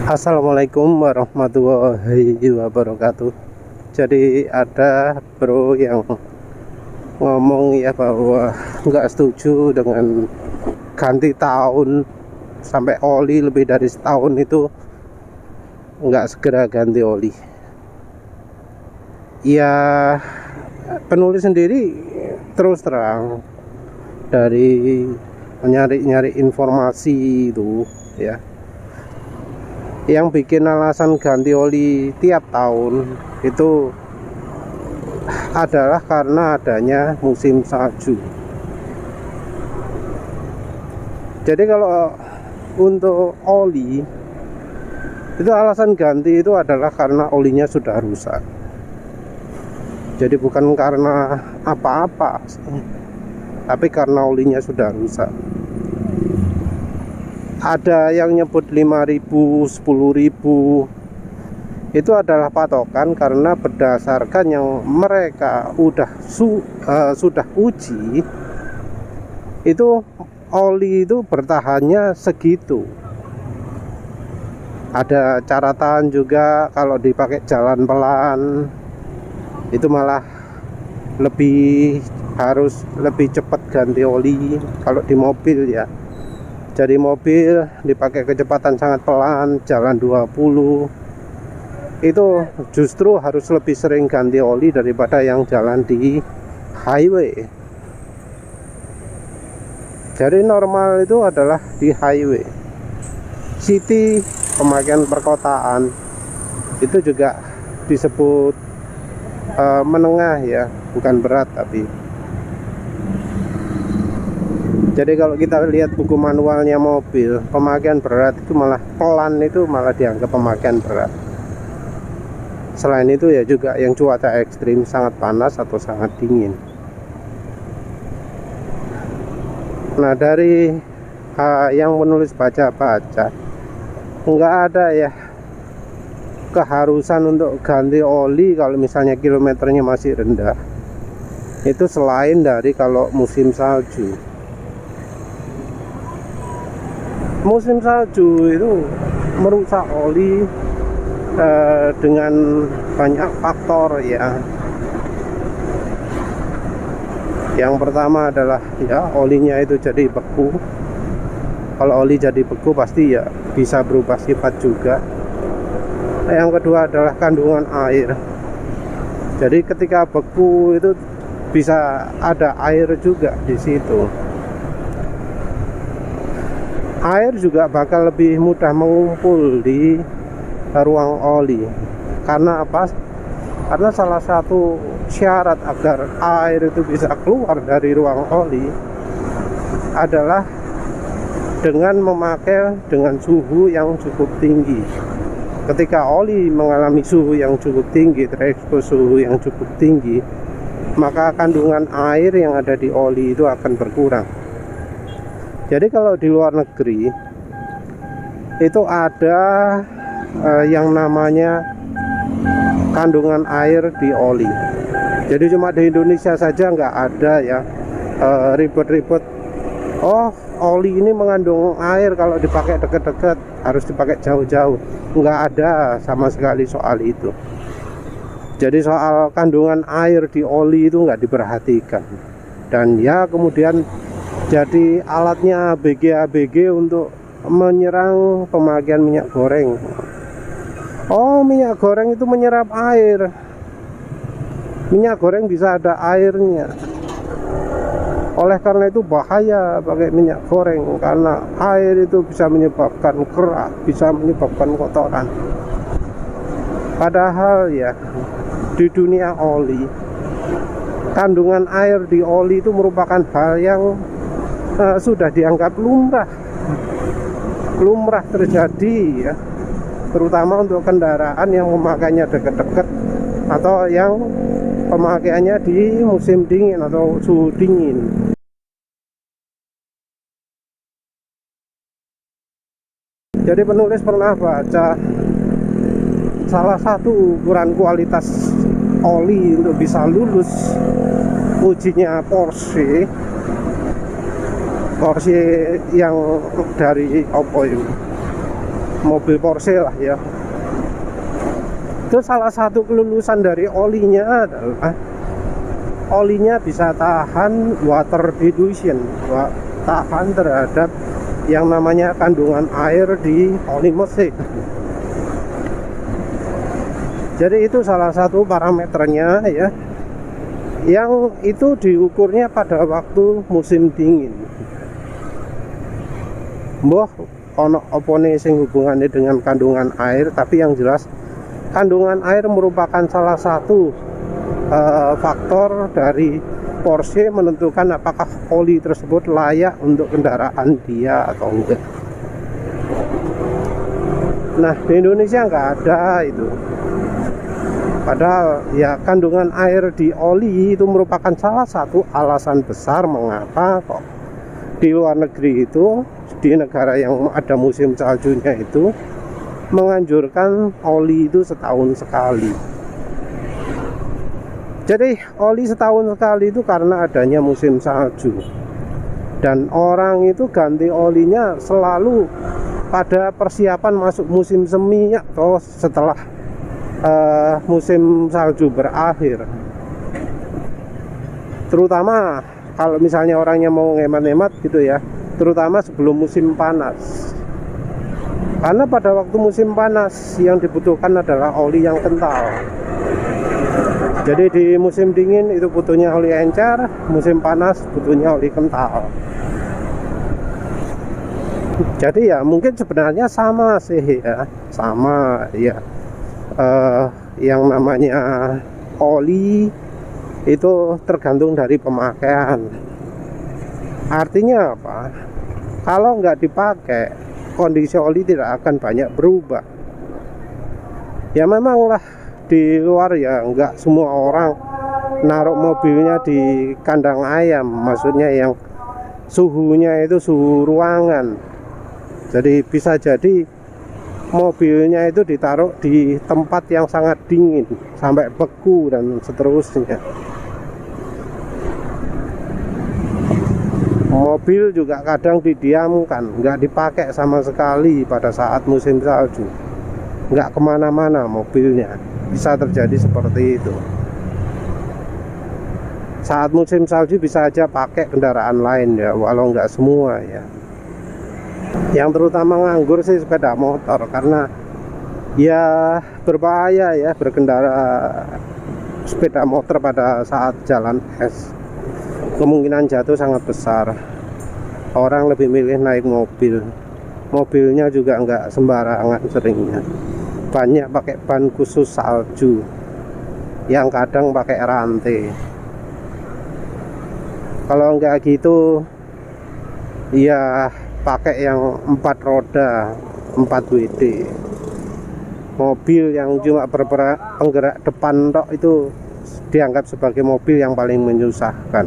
Assalamualaikum warahmatullahi wabarakatuh. Jadi ada bro yang ngomong ya bahwa nggak setuju dengan ganti tahun sampai oli lebih dari setahun itu nggak segera ganti oli. Ya penulis sendiri terus terang dari nyari informasi itu ya, yang bikin alasan ganti oli tiap tahun itu adalah karena adanya musim salju. Jadi kalau untuk oli itu alasan ganti itu adalah karena olinya sudah rusak. Jadi bukan karena apa-apa, tapi karena olinya sudah rusak. Ada yang nyebut 5.000, 10.000, itu adalah patokan karena berdasarkan yang mereka sudah uji, itu oli itu bertahannya segitu. Ada catatan juga kalau dipakai jalan pelan itu malah harus lebih cepat ganti oli kalau di mobil ya. Jadi mobil dipakai kecepatan sangat pelan, jalan 20, itu justru harus lebih sering ganti oli daripada yang jalan di highway. Jadi normal itu adalah di highway. City, pemakaian perkotaan, itu juga disebut menengah ya, bukan berat tapi. Jadi kalau kita lihat buku manualnya mobil, pemakaian berat itu malah pelan, itu malah dianggap pemakaian berat. Selain itu ya juga yang cuaca ekstrim, sangat panas atau sangat dingin. Nah dari yang menulis baca-baca, nggak ada ya keharusan untuk ganti oli kalau misalnya kilometernya masih rendah. Itu selain dari kalau musim salju. Musim salju itu merusak oli dengan banyak faktor ya. Yang pertama adalah ya olinya itu jadi beku. Kalau oli jadi beku pasti ya bisa berubah sifat juga. Yang kedua adalah kandungan air. Jadi ketika beku itu bisa ada air juga di situ. Air juga bakal lebih mudah mengumpul di ruang oli. Karena apa? Karena salah satu syarat agar air itu bisa keluar dari ruang oli adalah dengan memakai dengan suhu yang cukup tinggi. Ketika oli mengalami suhu yang cukup tinggi, terekspos suhu yang cukup tinggi, maka kandungan air yang ada di oli itu akan berkurang. Jadi kalau di luar negeri itu ada yang namanya kandungan air di oli. Jadi cuma di Indonesia saja nggak ada ya ribet-ribet. Oh, oli ini mengandung air, kalau dipakai dekat-dekat harus dipakai jauh-jauh. Nggak ada sama sekali soal itu. Jadi soal kandungan air di oli itu nggak diperhatikan. Dan ya kemudian jadi alatnya ABG untuk menyerang pemakaian minyak goreng. Oh, minyak goreng itu menyerap air. Minyak goreng bisa ada airnya. Oleh karena itu bahaya pakai minyak goreng, karena air itu bisa menyebabkan kerak, bisa menyebabkan kotoran. Padahal ya di dunia oli, kandungan air di oli itu merupakan hal yang sudah dianggap lumrah terjadi ya, terutama untuk kendaraan yang memakainya dekat-dekat atau yang pemakaiannya di musim dingin atau suhu dingin. Jadi penulis pernah baca salah satu ukuran kualitas oli untuk bisa lulus ujinya Porsche yang dari Oppo itu mobil Porsche lah ya. Itu salah satu kelulusan dari olinya adalah olinya bisa tahan water dilution, tahan terhadap yang namanya kandungan air di oli mesin. Jadi itu salah satu parameternya ya, yang itu diukurnya pada waktu musim dingin. Mbah ono opone sing hubungannya dengan kandungan air, tapi yang jelas kandungan air merupakan salah satu faktor dari Porsche menentukan apakah oli tersebut layak untuk kendaraan dia atau enggak. Nah, di Indonesia nggak ada itu. Padahal ya kandungan air di oli itu merupakan salah satu alasan besar mengapa kok di luar negeri itu, di negara yang ada musim saljunya itu, menganjurkan oli itu setahun sekali. Jadi oli setahun sekali itu karena adanya musim salju. Dan orang itu ganti olinya selalu pada persiapan masuk musim semi atau setelah musim salju berakhir. Terutama kalau misalnya orangnya mau ngemat-ngemat gitu ya, terutama sebelum musim panas. Karena pada waktu musim panas yang dibutuhkan adalah oli yang kental. Jadi di musim dingin itu butuhnya oli encer, musim panas butuhnya oli kental. Jadi ya mungkin sebenarnya sama sih ya, sama ya. Yang namanya oli itu tergantung dari pemakaian. Artinya apa? Kalau nggak dipakai, kondisi oli tidak akan banyak berubah. Ya memanglah di luar ya nggak semua orang naruh mobilnya di kandang ayam, maksudnya yang suhunya itu suhu ruangan. Jadi bisa jadi mobilnya itu ditaruh di tempat yang sangat dingin sampai beku dan seterusnya. Mobil juga kadang didiamkan, nggak dipakai sama sekali pada saat musim salju, nggak kemana-mana mobilnya. Bisa terjadi seperti itu. Saat musim salju bisa aja pakai kendaraan lain ya, walau nggak semua ya. Yang terutama nganggur sih sepeda motor, karena ya berbahaya ya berkendara sepeda motor pada saat jalan es. Kemungkinan jatuh sangat besar. Orang lebih milih naik mobil. Mobilnya juga nggak sembarangan seringnya. Banyak pakai ban khusus salju, yang kadang pakai rantai. Kalau nggak gitu ya pakai yang 4 roda 4 WD. Mobil yang cuma penggerak depan tok itu dianggap sebagai mobil yang paling menyusahkan.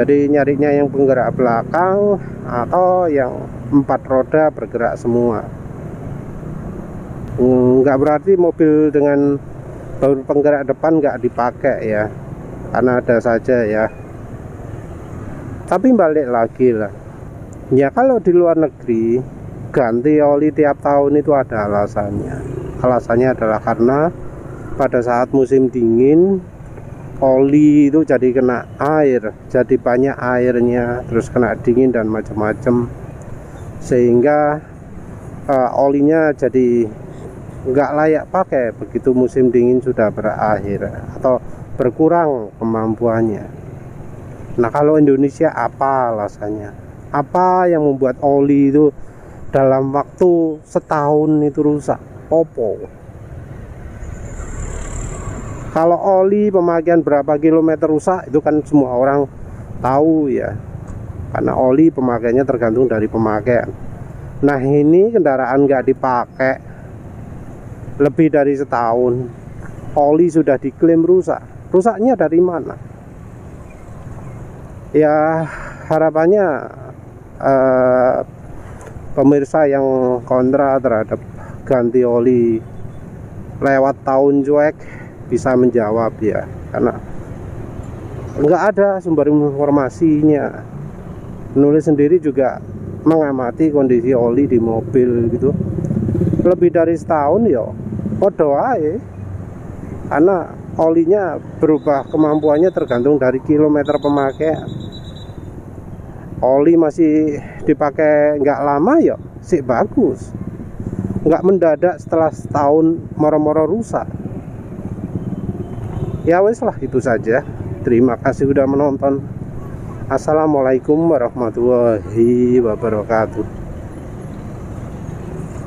Jadi nyarinya yang penggerak belakang atau yang 4 roda bergerak semua. Nggak berarti mobil dengan baru penggerak depan nggak dipakai ya, karena ada saja ya. Tapi balik lagi lah ya, kalau di luar negeri ganti oli tiap tahun itu ada alasannya. Alasannya adalah karena pada saat musim dingin oli itu jadi kena air, jadi banyak airnya, terus kena dingin dan macam-macam, sehingga olinya jadi nggak layak pakai begitu musim dingin sudah berakhir atau berkurang kemampuannya. Nah, kalau Indonesia apa alasannya? Apa yang membuat oli itu dalam waktu setahun itu rusak? Opo? Kalau oli pemakaian berapa kilometer rusak itu kan semua orang tahu ya, karena oli pemakaiannya tergantung dari pemakaian. Nah, ini kendaraan nggak dipakai lebih dari setahun, oli sudah diklaim rusak. Rusaknya dari mana? Ya harapannya pemirsa yang kontra terhadap ganti oli lewat tahun cuek bisa menjawab ya, karena nggak ada sumber informasinya. Penulis sendiri juga mengamati kondisi oli di mobil gitu. Lebih dari setahun ya podo ae, karena olinya berubah kemampuannya tergantung dari kilometer pemakaian. Oli masih dipakai nggak lama ya sih bagus, nggak mendadak setelah setahun moro-moro rusak. Ya wes lah, itu saja. Terima kasih sudah menonton. Assalamualaikum warahmatullahi wabarakatuh.